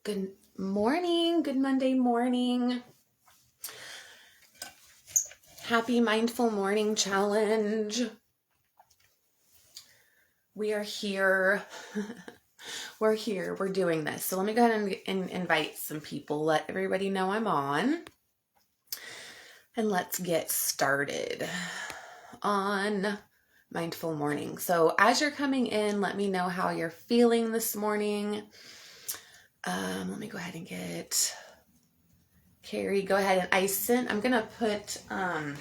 Good morning. Good Monday morning. Happy Mindful Morning Challenge. We are here. We're here. We're doing this. So let me go ahead and invite some people. Let everybody know I'm on. And let's get started on Mindful Morning. So as you're coming in, let me know how you're feeling this morning. Let me go ahead and get Carrie. Go ahead and I'm gonna put the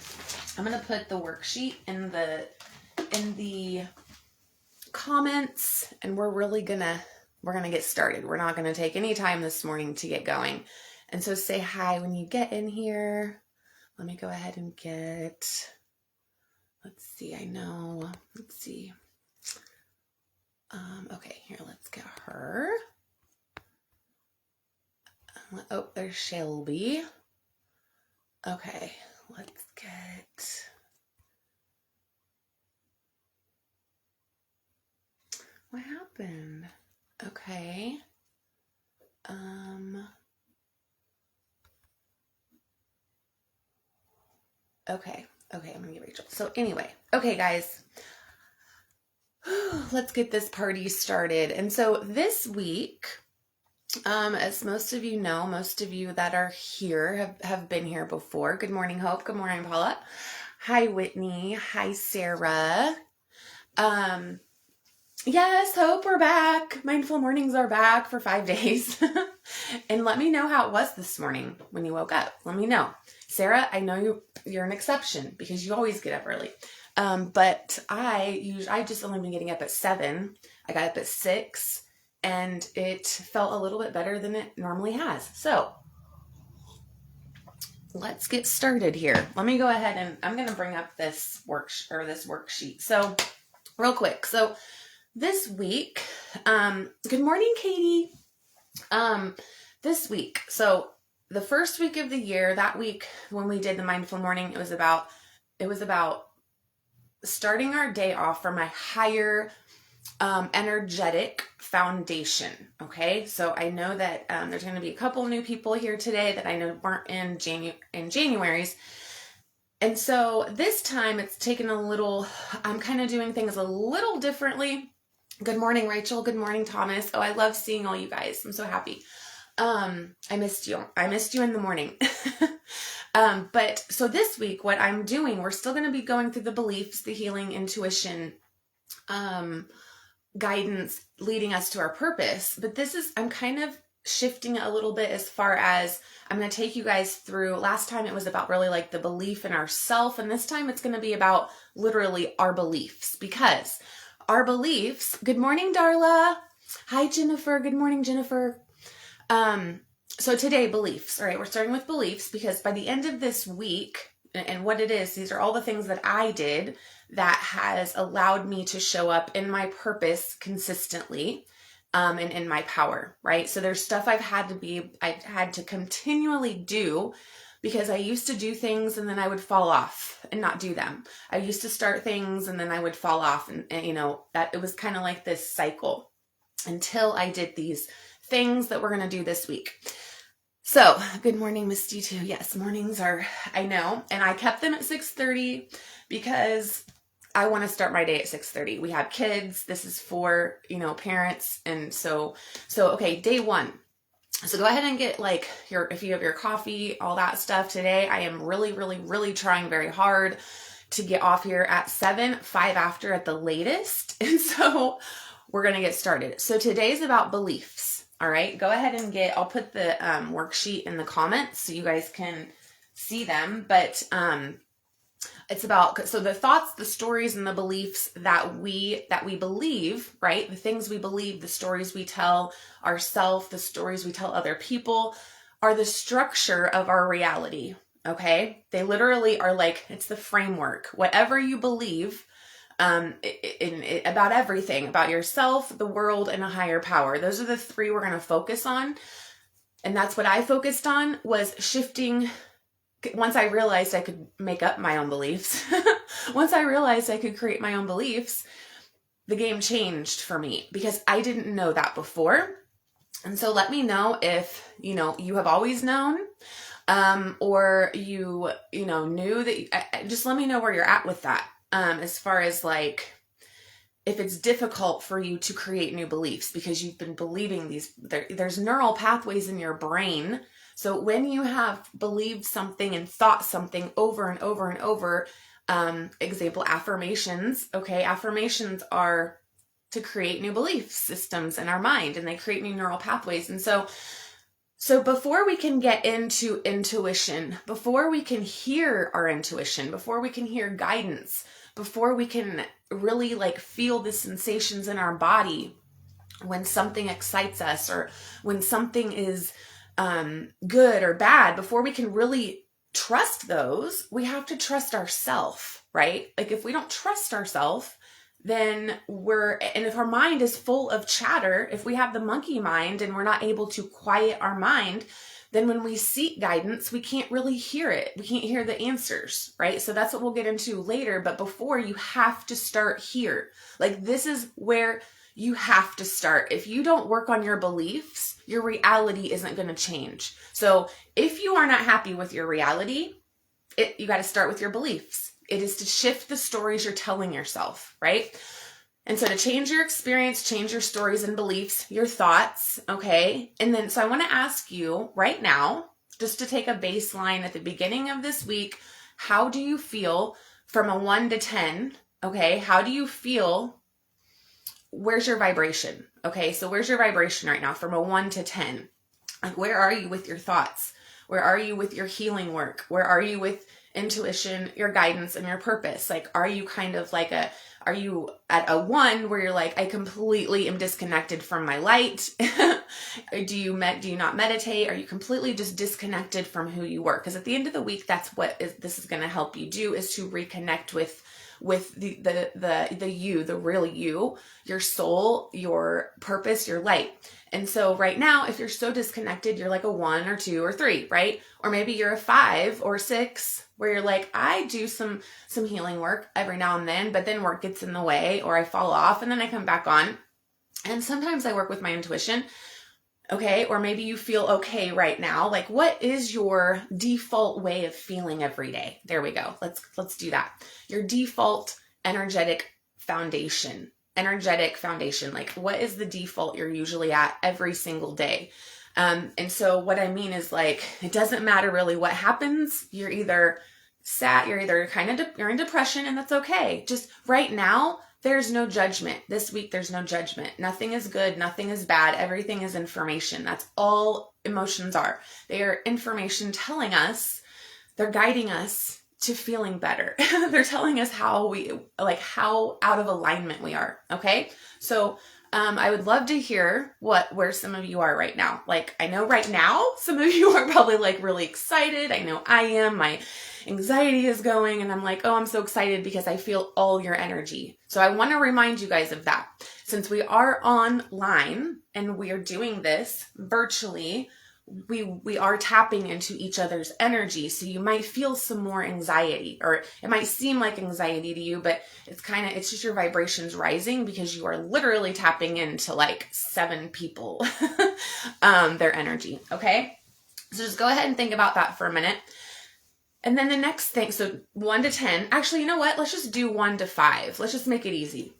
worksheet in the comments, and we're gonna get started. We're not gonna take any time this morning to get going. And so say hi when you get in here. Let me go ahead and let's see. Okay, here, let's get her. Oh, there's Shelby. Okay, let's get... What happened? Okay. Okay, I'm gonna get Rachel. So anyway, okay, guys. Let's get this party started. And so this week... as most of you know, most of you that are here have been here before. Good morning, Hope. Good morning, Paula. Hi, Whitney. Hi, Sarah. Yes, Hope, we're back. Mindful Mornings are back for 5 days. And let me know how it was this morning when you woke up. Let me know. Sarah, I know you're an exception because you always get up early. But I just only been getting up at 7. I got up at 6. And it felt a little bit better than it normally has. So let's get started here. Let me go ahead and I'm going to bring up this worksheet. So real quick. So this week, good morning, Katie. This week, so the first week of the year, that week when we did the mindful morning, it was about starting our day off from a higher energetic foundation. Okay. So I know that, there's going to be a couple new people here today that I know weren't in January's. And so this time it's taken I'm kind of doing things a little differently. Good morning, Rachel. Good morning, Thomas. Oh, I love seeing all you guys. I'm so happy. I missed you. I missed you in the morning. But so this week, what I'm doing, we're still going to be going through the beliefs, the healing, intuition, guidance leading us to our purpose. But I'm kind of shifting a little bit as far as I'm going to take you guys through. Last time it was about really like the belief in ourself. And this time it's going to be about literally our beliefs, because our beliefs. Good morning, Darla. Hi, Jennifer. Good morning, Jennifer. So today, beliefs. All right. We're starting with beliefs because by the end of this week, and what it is, these are all the things that I did that has allowed me to show up in my purpose consistently, and in my power, right? So there's stuff I had to continually do because I used to do things and then I would fall off and not do them. I used to start things and then I would fall off, and that it was kind of like this cycle until I did these things that we're going to do this week. So, good morning, Misty too. Yes, mornings I know. And I kept them at 6:30 because I want to start my day at 6:30. We have kids. This is for, parents. And so, okay, day 1. So go ahead and get if you have your coffee, all that stuff today. I am really, really, really trying very hard to get off here at 7, 5 after at the latest. And so we're going to get started. So today's about beliefs. All right, go ahead and I'll put the worksheet in the comments so you guys can see them. But it's about, so the thoughts, the stories, and the beliefs that we believe, right? The things we believe, the stories we tell ourselves, the stories we tell other people are the structure of our reality. Okay, they literally are it's the framework. Whatever you believe, about everything, about yourself, the world, and a higher power. Those are the 3 we're going to focus on. And that's what I focused on, was shifting. Once I realized I could make up my own beliefs, once I realized I could create my own beliefs, the game changed for me because I didn't know that before. And so let me know if, you have always known, or you knew that, just let me know where you're at with that. As far as like, if it's difficult for you to create new beliefs because you've been believing these, there's neural pathways in your brain. So when you have believed something and thought something over and over and over, example, affirmations, okay? Affirmations are to create new belief systems in our mind, and they create new neural pathways. And so before we can get into intuition, before we can hear our intuition, before we can hear guidance, before we can really like feel the sensations in our body when something excites us or when something is good or bad, before we can really trust those, we have to trust ourself, right? Like if we don't trust ourself, then and if our mind is full of chatter, if we have the monkey mind and we're not able to quiet our mind, then when we seek guidance, we can't really hear it. We can't hear the answers, right? So that's what we'll get into later. But before, you have to start here. Like this is where you have to start. If you don't work on your beliefs, your reality isn't going to change. So if you are not happy with your reality, you got to start with your beliefs. It is to shift the stories you're telling yourself, right? And so to change your experience, change your stories and beliefs, your thoughts, okay? And then, so I want to ask you right now, just to take a baseline at the beginning of this week, how do you feel from a 1 to 10, okay? How do you feel? Where's your vibration? Okay, so where's your vibration right now from a 1 to 10? Like, where are you with your thoughts? Where are you with your healing work? Where are you with intuition, your guidance, and your purpose? Like, are you kind of like are you at a 1 where you're like, I completely am disconnected from my light? Do you not meditate? Are you completely just disconnected from who you were? Because at the end of the week, that's what this is going to help you do, is to reconnect with the you, the real you, your soul, your purpose, your light. And so right now, if you're so disconnected, you're like a 1 or 2 or 3, right? Or maybe you're a 5 or 6 where you're like, I do some healing work every now and then, but then work gets in the way, or I fall off and then I come back on. And sometimes I work with my intuition. Okay. Or maybe you feel okay right now. Like, what is your default way of feeling every day? There we go. Let's do that. Your default energetic foundation. Like, what is the default you're usually at every single day? And so what I mean is, like, it doesn't matter really what happens. You're either sad, you're in depression, and that's okay. Just right now, there's no judgment. This week, there's no judgment. Nothing is good. Nothing is bad. Everything is information. That's all emotions are. They are information telling us, they're guiding us to feeling better. They're telling us how out of alignment we are. Okay. So, I would love to hear where some of you are right now. Like, I know right now, some of you are probably like really excited. I know I am. My anxiety is going and I'm like, oh, I'm so excited because I feel all your energy. So I want to remind you guys of that. Since we are online and we are doing this virtually, we are tapping into each other's energy. So you might feel some more anxiety, or it might seem like anxiety to you, but it's just your vibrations rising because you are literally tapping into like 7 people, their energy. Okay. So just go ahead and think about that for a minute. And then the next thing, so 1 to 10, actually, you know what? Let's just do 1 to 5. Let's just make it easy.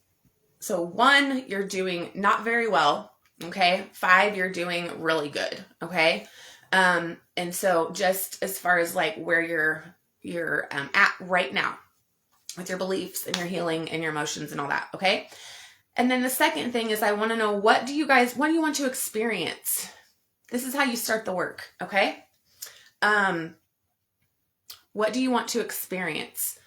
So 1, you're doing not very well. Okay. 5, you're doing really good. Okay. And so just as far as like where you're at right now with your beliefs and your healing and your emotions and all that. Okay. And then the second thing is, I want to know, what do you want to experience? This is how you start the work. Okay. What do you want to experience?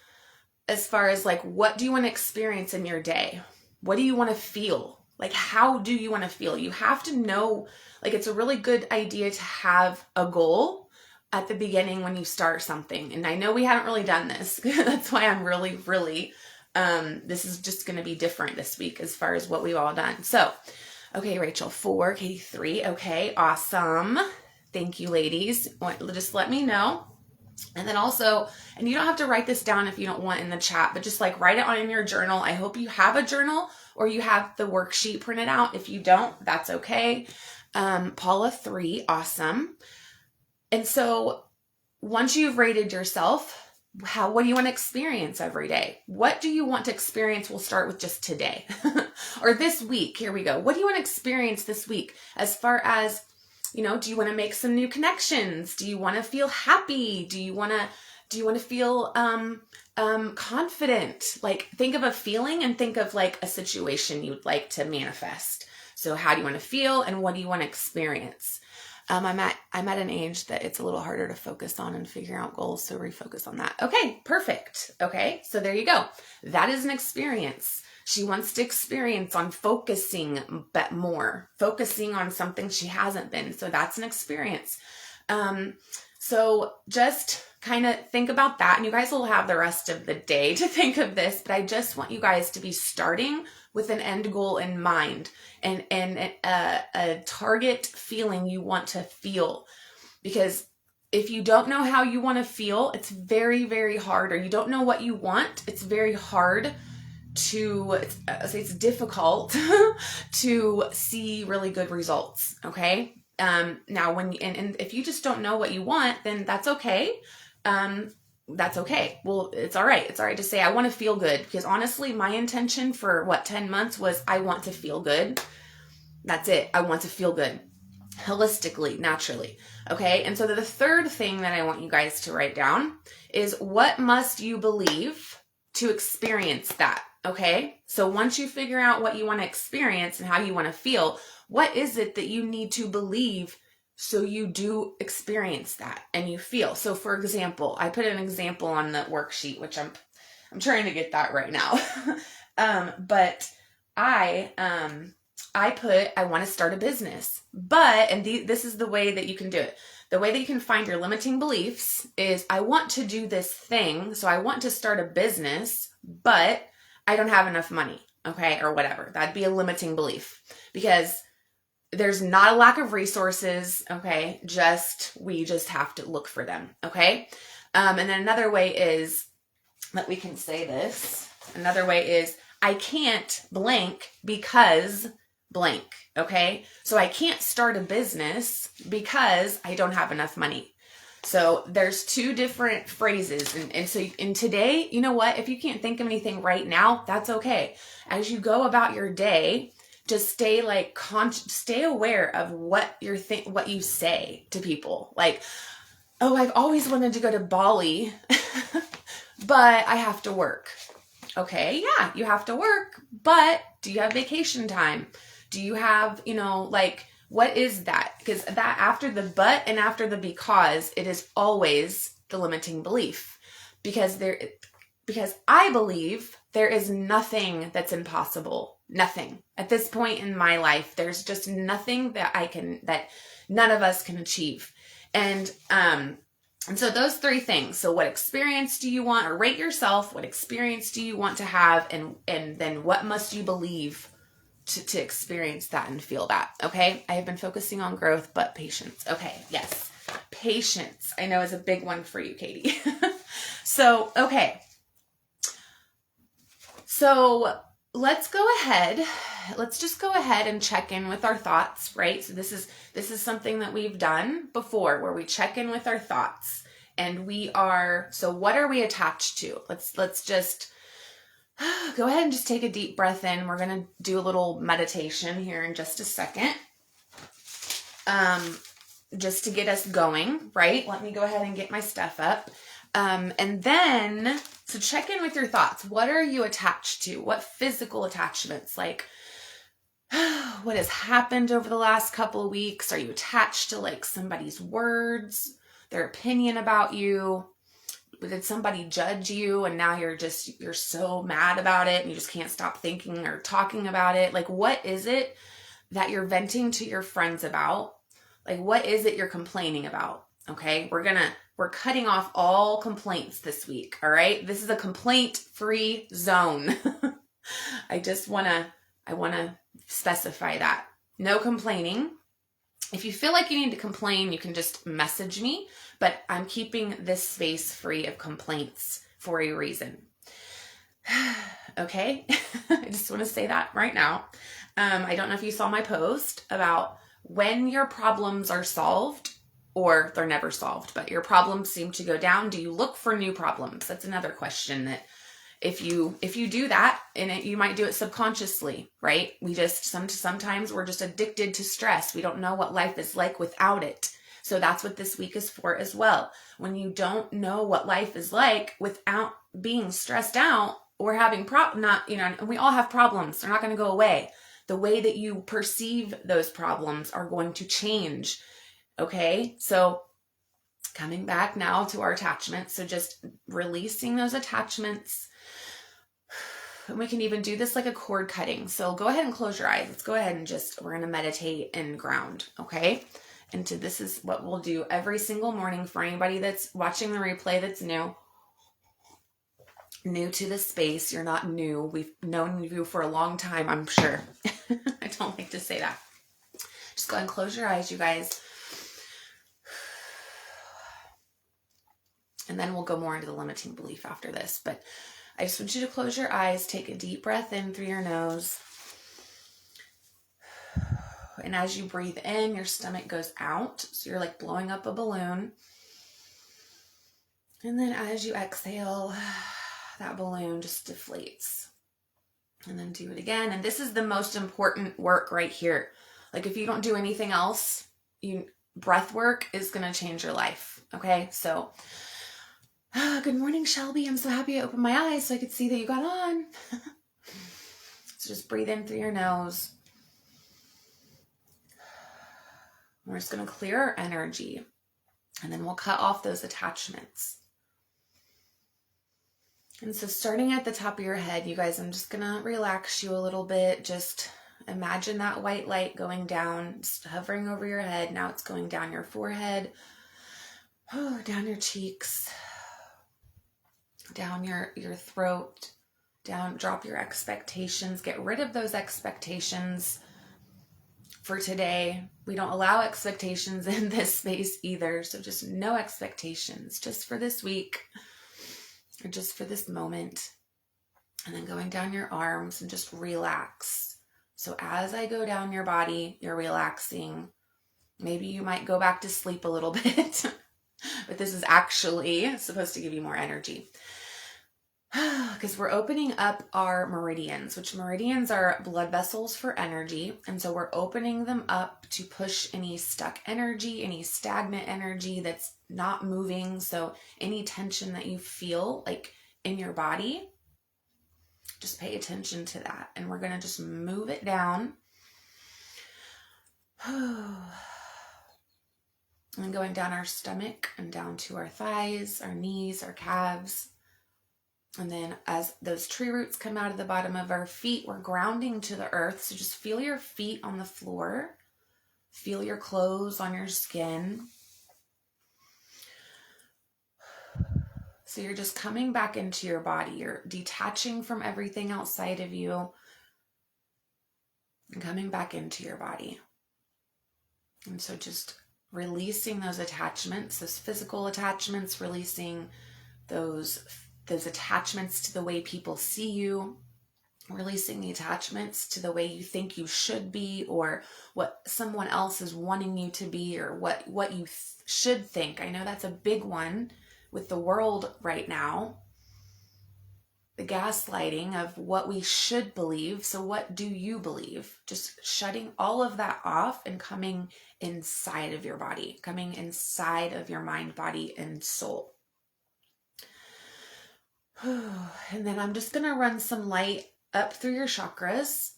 As far as like, what do you want to experience in your day? What do you want to feel? Like, how do you want to feel? You have to know, like, it's a really good idea to have a goal at the beginning when you start something. And I know we haven't really done this. That's why I'm really, this is just going to be different this week as far as what we've all done. So, okay, Rachel, 4, Katie, 3. Okay, awesome. Thank you, ladies. Just let me know. And then also, and you don't have to write this down if you don't want in the chat, but just like write it on in your journal. I hope you have a journal or you have the worksheet printed out. If you don't, that's okay. Paula 3, awesome. And so once you've rated yourself, what do you want to experience every day? What do you want to experience? We'll start with just today or this week. Here we go. What do you want to experience this week? As far as, do you want to make some new connections? Do you want to feel happy? Do you want to feel confident? Like, think of a feeling and think of like a situation you'd like to manifest. So how do you want to feel and what do you want to experience? I'm at an age that it's a little harder to focus on and figure out goals. So refocus on that. Okay, perfect. Okay, so there you go. That is an experience. She wants to experience on focusing more, focusing on something she hasn't been. So that's an experience. So just kind of think about that, and you guys will have the rest of the day to think of this, but I just want you guys to be starting with an end goal in mind and a target feeling you want to feel. Because if you don't know how you want to feel, it's very, very hard, or you don't know what you want, it's very hard it's difficult to see really good results. Okay. Now and if you just don't know what you want, then that's okay. That's okay. Well, it's all right. It's all right to say, I want to feel good, because honestly, my intention for 10 months was I want to feel good. That's it. I want to feel good holistically, naturally. Okay. And so the third thing that I want you guys to write down is, what must you believe to experience that? Okay. So once you figure out what you want to experience and how you want to feel, what is it that you need to believe so you do experience that and you feel? So for example, I put an example on the worksheet, which I'm trying to get that right now. But I put, I want to start a business, this is the way that you can do it. The way that you can find your limiting beliefs is, I want to do this thing. So I want to start a business, but I don't have enough money. Okay. Or whatever. That'd be a limiting belief, because there's not a lack of resources. Okay. We just have to look for them. Okay. And then another way is that we can say this. Another way is, I can't blank because blank. Okay. So I can't start a business because I don't have enough money. So there's two different phrases. And so in today, you know what, if you can't think of anything right now, that's okay. As you go about your day, just stay stay aware of what you say to people. Like, oh, I've always wanted to go to Bali, but I have to work. Okay. Yeah, you have to work, but do you have vacation time? Do you have, what is that? Because that after the but and after the because, it is always the limiting belief. Because I believe there is nothing that's impossible. Nothing. At this point in my life, there's just nothing that none of us can achieve. And so those three things. So what experience do you want, or rate yourself? What experience do you want to have? And then what must you believe to experience that and feel that? Okay. I have been focusing on growth, but patience. Okay. Yes. Patience, I know, is a big one for you, Katie. So, okay. So let's go ahead. Let's just go ahead and check in with our thoughts, right? So this is something that we've done before, where we check in with our thoughts, and so what are we attached to? Let's just go ahead and just take a deep breath in. We're going to do a little meditation here in just a second. Just to get us going, right? Let me go ahead and get my stuff up. And then, so check in with your thoughts. What are you attached to? What physical attachments? Like, what has happened over the last couple of weeks? Are you attached to somebody's words, their opinion about you? Did somebody judge you and now you're so mad about it and you just can't stop thinking or talking about it? What is it that you're venting to your friends about? What is it you're complaining about? Okay. We're cutting off all complaints this week. All right. This is a complaint-free zone. I want to specify that. No complaining. If you feel like you need to complain, you can just message me, but I'm keeping this space free of complaints for a reason. Okay. I just want to say that right now. I don't know if you saw my post about when your problems are solved, or they're never solved, but your problems seem to go down. Do you look for new problems? That's another question that if you do that, and you might do it subconsciously, right? We just sometimes we're just addicted to stress. We don't know what life is like without it. So that's what this week is for as well. When you don't know what life is like without being stressed out or having and we all have problems. They're not going to go away. The way that you perceive those problems are going to change. Okay? So coming back now to our attachments. So just releasing those attachments. And we can even do this like a cord cutting. So go ahead and close your eyes. Let's go ahead and we're going to meditate and ground. Okay? And this is what we'll do every single morning for anybody that's watching the replay that's new to the space. You're not new. We've known you for a long time, I'm sure. I don't like to say that. Just go ahead and close your eyes, you guys. And then we'll go more into the limiting belief after this. But I just want you to close your eyes, take a deep breath in through your nose. And as you breathe in, your stomach goes out. So you're like blowing up a balloon. And then as you exhale, that balloon just deflates. And then do it again. And this is the most important work right here. Like if you don't do anything else, breath work is going to change your life. Okay. So good morning, Shelby. I'm so happy I opened my eyes so I could see that you got on. So just breathe in through your nose. We're just going to clear our energy, and then we'll cut off those attachments. And so starting at the top of your head, you guys, I'm just going to relax you a little bit. Just imagine that white light going down, just hovering over your head. Now it's going down your forehead, down your cheeks, down your throat, down, drop your expectations. Get rid of those expectations for today. We don't allow expectations in this space either. So just no expectations, just for this week or just for this moment. And then going down your arms and just relax. So as I go down your body, you're relaxing. Maybe you might go back to sleep a little bit, but this is actually supposed to give you more energy. Because we're opening up our meridians, which meridians are blood vessels for energy. And so we're opening them up to push any stuck energy, any stagnant energy that's not moving. So any tension that you feel like in your body, just pay attention to that. And we're going to just move it down. And going down our stomach and down to our thighs, our knees, our calves. And then as those tree roots come out of the bottom of our feet, we're grounding to the earth. So just feel your feet on the floor. Feel your clothes on your skin. So you're just coming back into your body. You're detaching from everything outside of you and coming back into your body. And so just releasing those attachments, those physical attachments, releasing those attachments to the way people see you, releasing the attachments to the way you think you should be, or what someone else is wanting you to be, or what you should think. I know that's a big one with the world right now. The gaslighting of what we should believe. So what do you believe? Just shutting all of that off and coming inside of your body, coming inside of your mind, body, and soul. And then I'm just going to run some light up through your chakras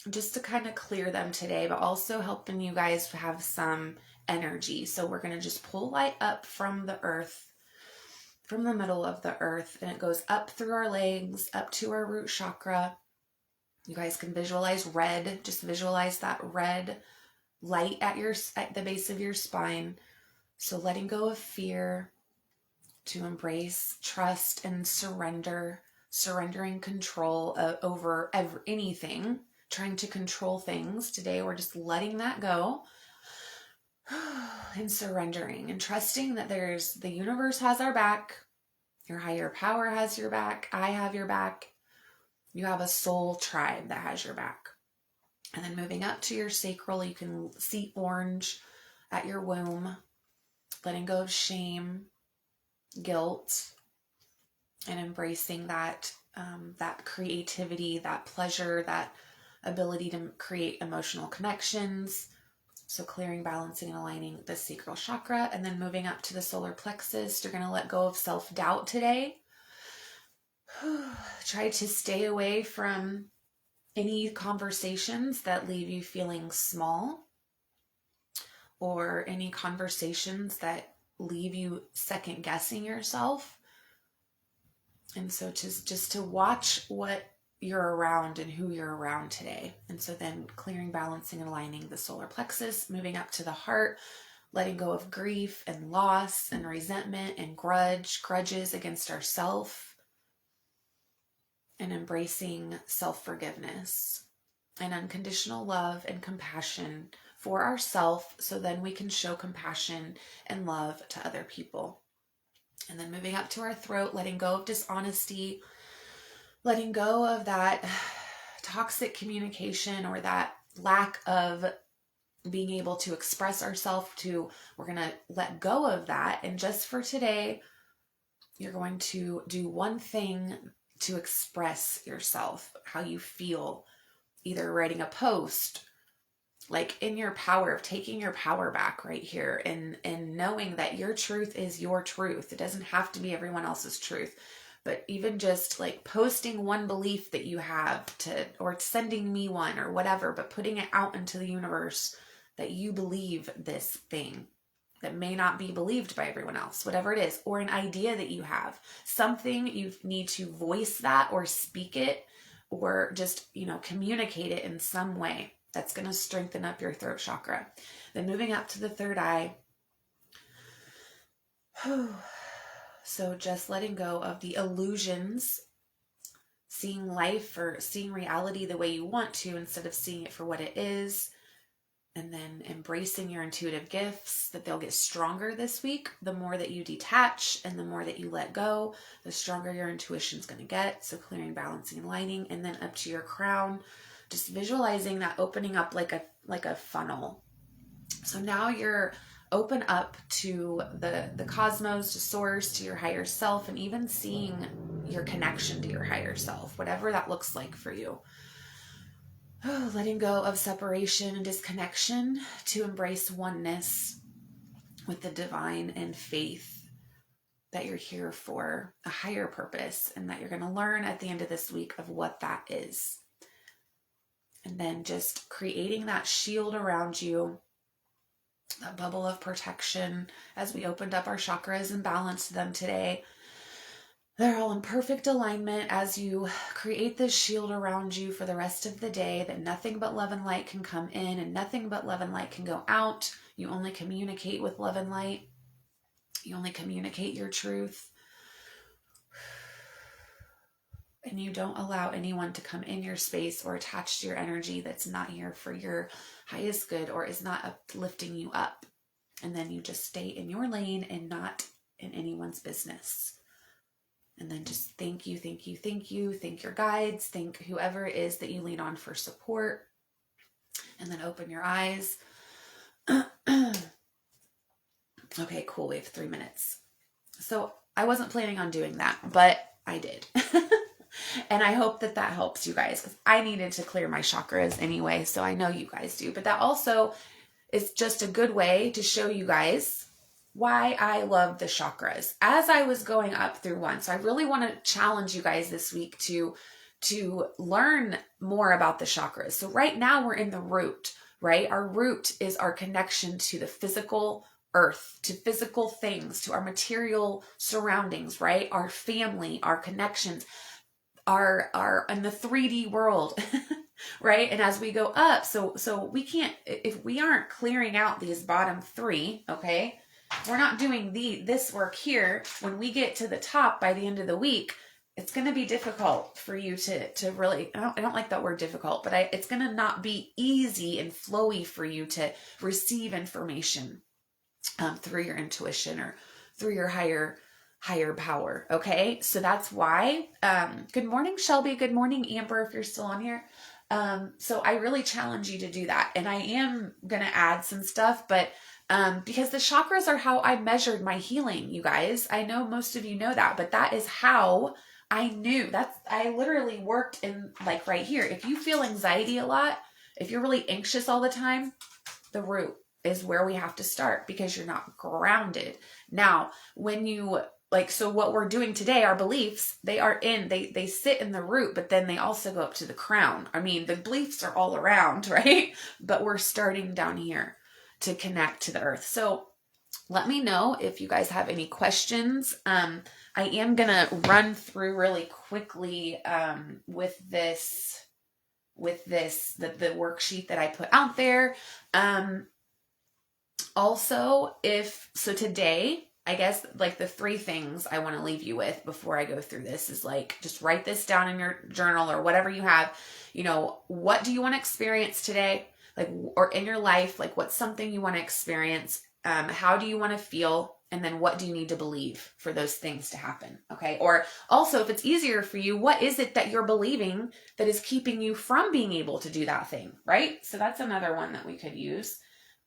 just to kind of clear them today, but also helping you guys have some energy. So we're going to just pull light up from the earth, from the middle of the earth, and it goes up through our legs, up to our root chakra. You guys can visualize red. Just visualize that red light at the base of your spine. So letting go of fear, to embrace trust and surrendering control over anything, trying to control things. Today, we're just letting that go and surrendering and trusting that the universe has our back, your higher power has your back, I have your back, You have a soul tribe that has your back. And then moving up to your sacral, you can see orange at your womb, letting go of shame, guilt, and embracing that that creativity, that pleasure, that ability to create emotional connections. So clearing, balancing, and aligning the sacral chakra. And then moving up to the solar plexus, you're going to let go of self-doubt today. Try to stay away from any conversations that leave you feeling small, or any conversations that leave you second guessing yourself. And so just to watch what you're around and who you're around today. And so then clearing, balancing, and aligning the solar plexus, moving up to the heart, letting go of grief and loss and resentment and grudges against ourself, and embracing self-forgiveness and unconditional love and compassion for ourselves, so then we can show compassion and love to other people. And then moving up to our throat, letting go of dishonesty, letting go of that toxic communication or that lack of being able to express ourselves. We're going to let go of that. And just for today, you're going to do one thing to express yourself, how you feel, either writing a post, like in your power of taking your power back right here, and knowing that your truth is your truth. It doesn't have to be everyone else's truth, but even just like posting one belief that you have or sending me one or whatever, but putting it out into the universe that you believe this thing that may not be believed by everyone else, whatever it is, or an idea that you have, something you need to voice that or speak it, or just, communicate it in some way. That's going to strengthen up your throat chakra. Then moving up to the third eye. So just letting go of the illusions, seeing life or seeing reality the way you want to instead of seeing it for what it is. And then embracing your intuitive gifts, that they'll get stronger this week. The more that you detach and the more that you let go, the stronger your intuition is going to get. So clearing, balancing, and lighting. And then up to your crown, just visualizing that opening up like a funnel. So now you're open up to the cosmos, to source, to your higher self, and even seeing your connection to your higher self, whatever that looks like for you. Letting go of separation and disconnection to embrace oneness with the divine, and faith that you're here for a higher purpose, and that you're going to learn at the end of this week of what that is. And then just creating that shield around you, that bubble of protection, as we opened up our chakras and balanced them today. They're all in perfect alignment as you create this shield around you for the rest of the day, that nothing but love and light can come in and nothing but love and light can go out. You only communicate with love and light. You only communicate your truth. And you don't allow anyone to come in your space or attach to your energy that's not here for your highest good or is not uplifting you up. And then you just stay in your lane and not in anyone's business. And then just thank you. Thank your guides, thank whoever it is that you lean on for support. And then open your eyes. Okay, cool. We have 3 minutes. So I wasn't planning on doing that, but I did. And I hope that helps you guys, because I needed to clear my chakras anyway. So I know you guys do, but that also is just a good way to show you guys why I love the chakras as I was going up through one. So I really want to challenge you guys this week to learn more about the chakras. So right now we're in the root, right? Our root is our connection to the physical earth, to physical things, to our material surroundings, right? Our family, our connections, our in the 3D world, right? And as we go up, so we can't, if we aren't clearing out these bottom 3, okay? We're not doing this work here. When we get to the top by the end of the week, it's going to be difficult for you to really, I don't like that word difficult, but it's going to not be easy and flowy for you to receive information through your intuition or through your higher higher power. Okay. So that's why, good morning, Shelby. Good morning, Amber, if you're still on here. So I really challenge you to do that. And I am going to add some stuff, but, because the chakras are how I measured my healing, you guys. I know most of you know that, but that is how I knew. I literally worked in, like, right here. If you feel anxiety a lot, if you're really anxious all the time, the root is where we have to start, because you're not grounded. Now, when you, like, so what we're doing today, our beliefs, they sit in the root, but then they also go up to the crown. I mean, the beliefs are all around, right? But we're starting down here to connect to the earth. So let me know if you guys have any questions. I am going to run through really quickly, with the worksheet that I put out there. Also, today, I guess, like, the 3 things I want to leave you with before I go through this is, like, just write this down in your journal or whatever you have. You know, what do you want to experience today? Like, or in your life, like, what's something you want to experience? How do you want to feel? And then what do you need to believe for those things to happen? Okay. Or also, if it's easier for you, what is it that you're believing that is keeping you from being able to do that thing? Right. So that's another one that we could use.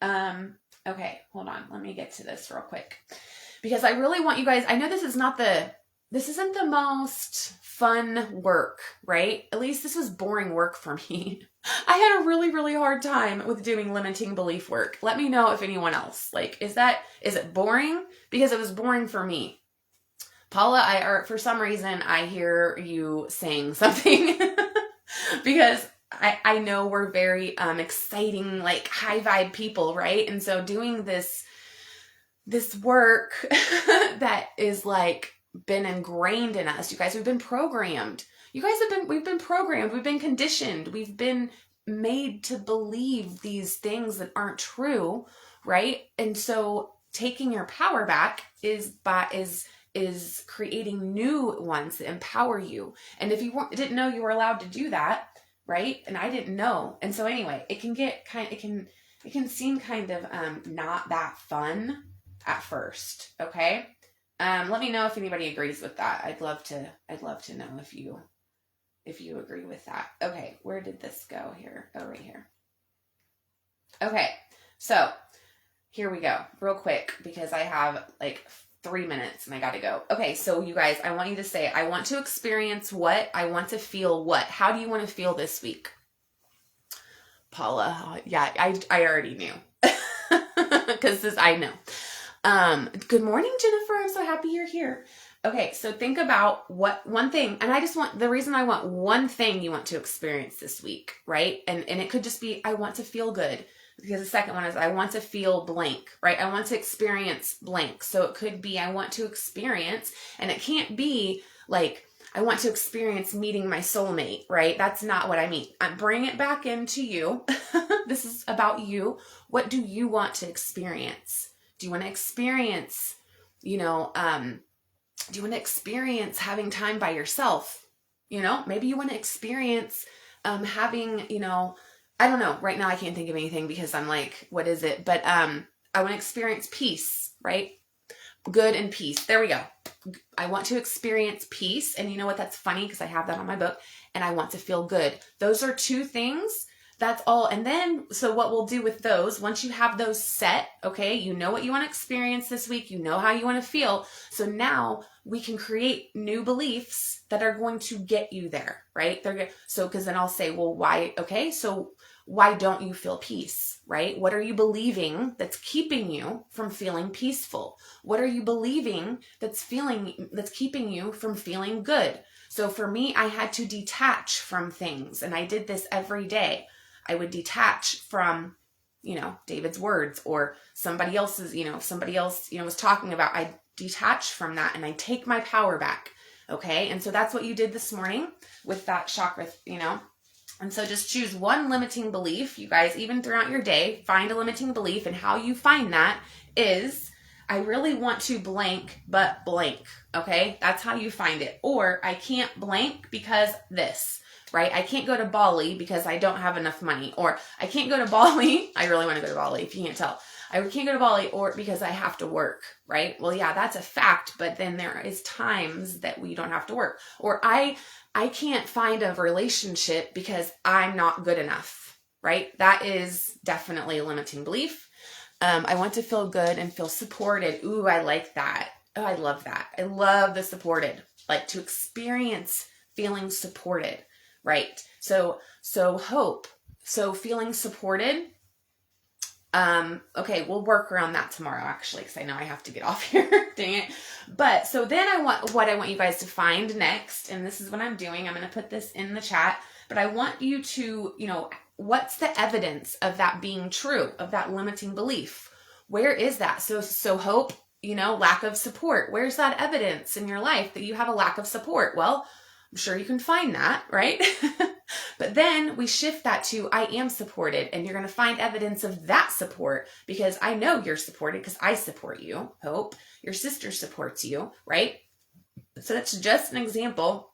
Okay, hold on. Let me get to this real quick, because I really want you guys, I know this isn't the most fun work, right? At least this was boring work for me. I had a really, really hard time with doing limiting belief work. Let me know if anyone else, like, is it boring? Because it was boring for me. Paula, for some reason, I hear you saying something because I know we're very exciting, like, high vibe people, right? And so doing this work that is, like, been ingrained in us, you guys, we've been programmed. We've been programmed, we've been conditioned, we've been made to believe these things that aren't true, right? And so taking your power back is creating new ones that empower you. And if you didn't know you were allowed to do that, right? And I didn't know. And so anyway, it can seem kind of not that fun at first. Okay. Let me know if anybody agrees with that. I'd love to know if you agree with that. Okay. Where did this go here? Oh, right here. Okay. So here we go real quick, because I have like 3 minutes and I got to go. Okay. So you guys, I want you to say, I want to experience what? I want to feel what? How do you want to feel this week? Paula. Yeah, I already knew because I know. Good morning, Jennifer. I'm so happy you're here. Okay. So think about what one thing, and the reason I want one thing you want to experience this week, right? And it could just be, I want to feel good. Because the second one is, I want to feel blank, right? I want to experience blank. So it could be, I want to experience, and it can't be like, I want to experience meeting my soulmate, right? That's not what I mean. I'm bringing it back into you. This is about you. What do you want to experience? Do you want to experience, do you want to experience having time by yourself? Maybe you want to experience, having, I don't know. Right now I can't think of anything because I'm like, what is it? But I want to experience peace, right? Good and peace. There we go. I want to experience peace. And you know what? That's funny because I have that on my book. And I want to feel good. Those are 2 things. That's all. And then, so what we'll do with those, once you have those set, okay, you know what you want to experience this week. You know how you want to feel. So now we can create new beliefs that are going to get you there, right? Because then I'll say, well, why? Okay, so why don't you feel peace, right? What are you believing that's keeping you from feeling peaceful? What are you believing that's keeping you from feeling good? So for me, I had to detach from things, and I did this every day. I would detach from, David's words, or somebody else's, if somebody else, was talking about, I detach from that and I take my power back. Okay. And so that's what you did this morning with that chakra, And so just choose one limiting belief, you guys, even throughout your day, find a limiting belief, and how you find that is, I really want to blank, but blank. Okay. That's how you find it. Or I can't blank because this, right? I can't go to Bali because I don't have enough money. Or I can't go to Bali. I really want to go to Bali if you can't tell. I can't go to Bali or because I have to work, right? Well, yeah, that's a fact, but then there is times that we don't have to work. Or I can't find a relationship because I'm not good enough, right? That is definitely a limiting belief. I want to feel good and feel supported. Ooh, I like that. Oh, I love that. I love the supported, like to experience feeling supported, right? So hope. So feeling supported. Okay, we'll work around that tomorrow actually, because I know I have to get off here. Dang it. But so then what I want you guys to find next, and this is what I'm doing. I'm going to put this in the chat, but I want you to, what's the evidence of that being true, of that limiting belief? Where is that? So hope, lack of support. Where's that evidence in your life that you have a lack of support? Well, I'm sure you can find that, right? But then we shift that to I am supported, and you're going to find evidence of that support because I know you're supported because I support you. Hope your sister supports you, right? So that's just an example.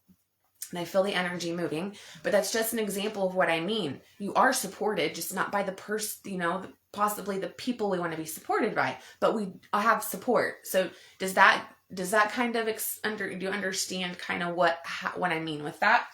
And I feel the energy moving, but that's just an example of what I mean. You are supported, just not by the person, possibly the people we want to be supported by, but we have support. So does that kind of do you understand kind of what I mean with that?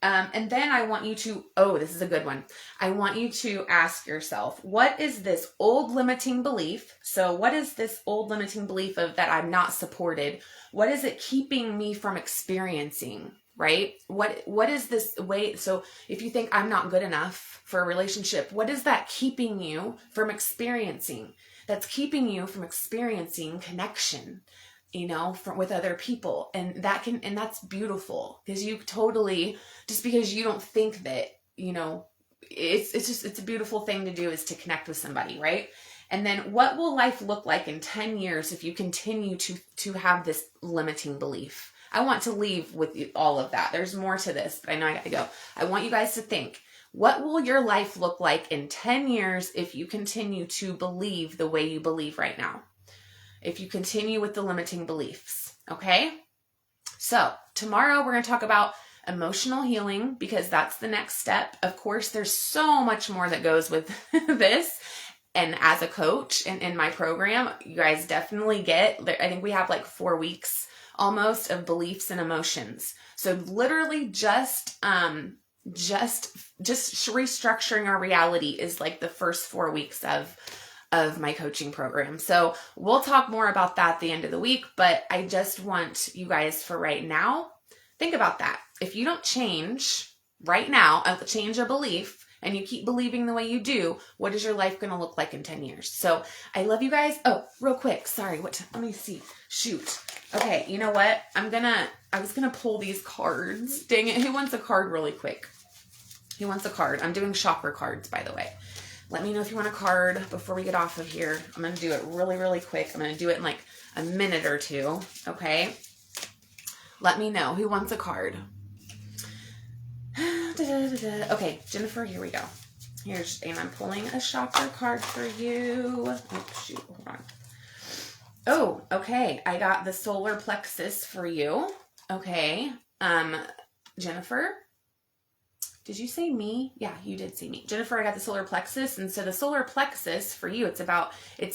And then I want you to, this is a good one. I want you to ask yourself, what is this old limiting belief? So what is this old limiting belief of that I'm not supported? What is it keeping me from experiencing? Right? What is this way? So if you think I'm not good enough for a relationship, what is that keeping you from experiencing? That's keeping you from experiencing connection, with other people. And that's beautiful because you totally, just because you don't think that, it's a beautiful thing to do is to connect with somebody, right? And then what will life look like in 10 years if you continue to have this limiting belief? I want to leave with you all of that. There's more to this, but I know I got to go. I want you guys to think, what will your life look like in 10 years if you continue to believe the way you believe right now? If you continue with the limiting beliefs, okay? So tomorrow we're going to talk about emotional healing because that's the next step. Of course, there's so much more that goes with this. And as a coach and in my program, you guys definitely I think we have like 4 weeks almost of beliefs and emotions. So literally just restructuring our reality is like the first 4 weeks of my coaching program. So we'll talk more about that at the end of the week, but I just want you guys for right now, think about that. If you don't change right now, change a belief, and you keep believing the way you do, what is your life going to look like in 10 years? So I love you guys. Oh, real quick. Sorry. Let me see. Shoot. Okay. You know what? I was going to pull these cards. Dang it. Who wants a card really quick? Who wants a card? I'm doing chakra cards, by the way. Let me know if you want a card before we get off of here. I'm going to do it really, really quick. I'm going to do it in like a minute or two. Okay. Let me know who wants a card. Okay, Jennifer, here we go. And I'm pulling a chakra card for you. Oh, shoot, hold on. Oh, okay. I got the solar plexus for you. Okay. Jennifer, did you say me? Yeah, you did say me. Jennifer, I got the solar plexus. And so the solar plexus for you, it's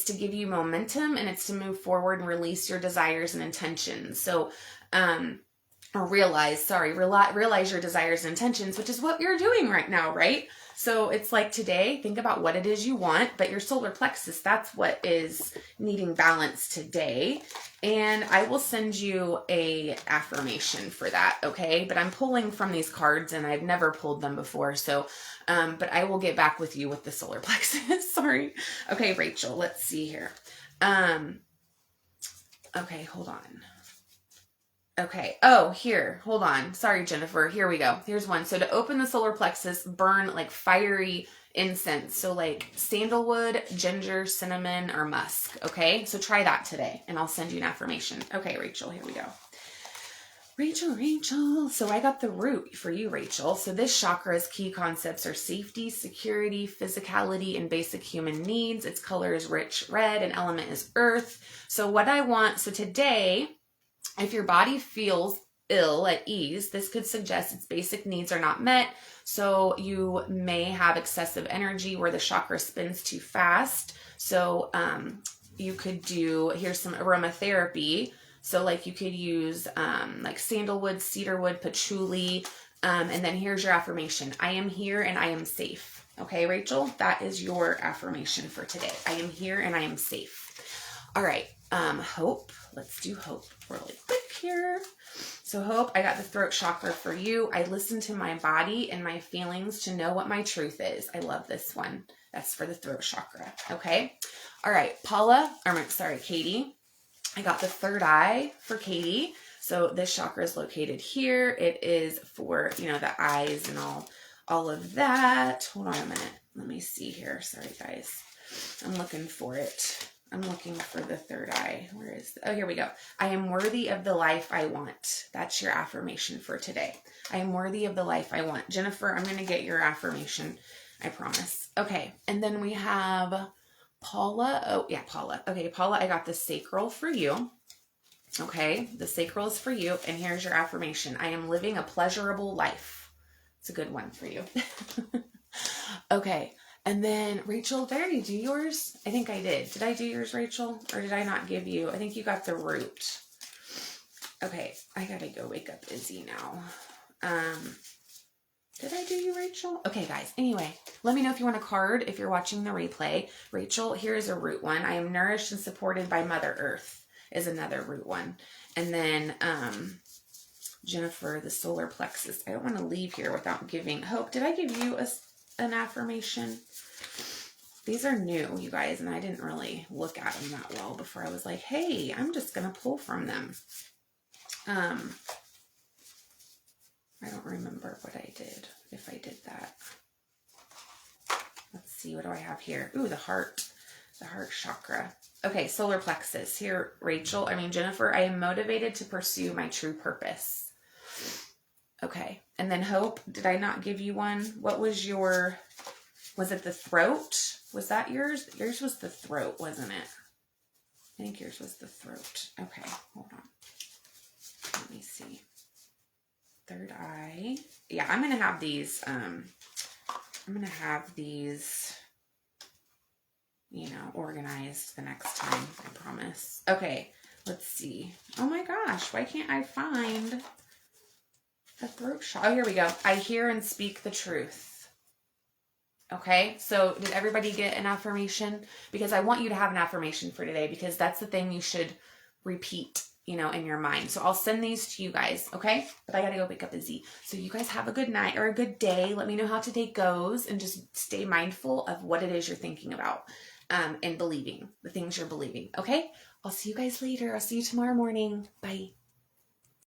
to give you momentum and it's to move forward and release your desires and intentions. So, realize your desires and intentions, which is what you're doing right now, right? So it's like today, think about what it is you want, but your solar plexus, that's what is needing balance today. And I will send you a affirmation for that, okay? But I'm pulling from these cards and I've never pulled them before. So, but I will get back with you with the solar plexus. Sorry. Okay, Rachel, let's see here. Okay, hold on. Okay. Oh, here. Hold on. Sorry, Jennifer. Here we go. Here's one. So to open the solar plexus, burn like fiery incense. So like sandalwood, ginger, cinnamon, or musk. Okay. So try that today and I'll send you an affirmation. Okay, Rachel, here we go. Rachel. So I got the root for you, Rachel. So this chakra's key concepts are safety, security, physicality, and basic human needs. Its color is rich red and element is earth. So today, if your body feels ill at ease, this could suggest its basic needs are not met. So you may have excessive energy where the chakra spins too fast. So you could do, here's some aromatherapy. So like you could use like sandalwood, cedarwood, patchouli. And then here's your affirmation. I am here and I am safe. Okay, Rachel, that is your affirmation for today. I am here and I am safe. All right, Hope. Let's do Hope really quick here. So Hope, I got the throat chakra for you. I listen to my body and my feelings to know what my truth is. I love this one. That's for the throat chakra. Okay. All right, Katie. I got the third eye for Katie. So this chakra is located here. It is for, the eyes and all of that. Hold on a minute. Let me see here. Sorry, guys. I'm looking for it. I'm looking for the third eye. Where is it? Oh, here we go. I am worthy of the life I want. That's your affirmation for today. I am worthy of the life I want. Jennifer, I'm going to get your affirmation. I promise. Okay. And then we have Paula. Oh, yeah, Paula. Okay, Paula, I got the sacral for you. Okay, the sacral is for you. And here's your affirmation. I am living a pleasurable life. It's a good one for you. Okay. And then, Rachel, did I already do yours? I think I did. Did I do yours, Rachel? Or did I not give you? I think you got the root. Okay, I gotta go wake up Izzy now. Did I do you, Rachel? Okay, guys. Anyway, let me know if you want a card if you're watching the replay. Rachel, here's a root one. I am nourished and supported by Mother Earth is another root one. And then, Jennifer, the solar plexus. I don't want to leave here without giving Hope. Did I give you an affirmation? These are new, you guys, and I didn't really look at them that well before I was like, hey, I'm just going to pull from them. I don't remember what I did, if I did that. Let's see, what do I have here? Ooh, the heart chakra. Okay, solar plexus. Here, Jennifer, I am motivated to pursue my true purpose. Okay, and then Hope, did I not give you one? What was was it the throat? Was that yours? Yours was the throat, wasn't it? I think yours was the throat. Okay, hold on. Let me see. Third eye. Yeah, I'm going to have these, organized the next time, I promise. Okay, let's see. Oh my gosh, why can't I find the throat shot? Oh, here we go. I hear and speak the truth. Okay, so did everybody get an affirmation? Because I want you to have an affirmation for today, because that's the thing you should repeat, in your mind. So I'll send these to you guys, okay? But I gotta go wake up Izzy. So you guys have a good night or a good day. Let me know how today goes, and just stay mindful of what it is you're thinking about and believing, the things you're believing, okay? I'll see you guys later. I'll see you tomorrow morning. Bye.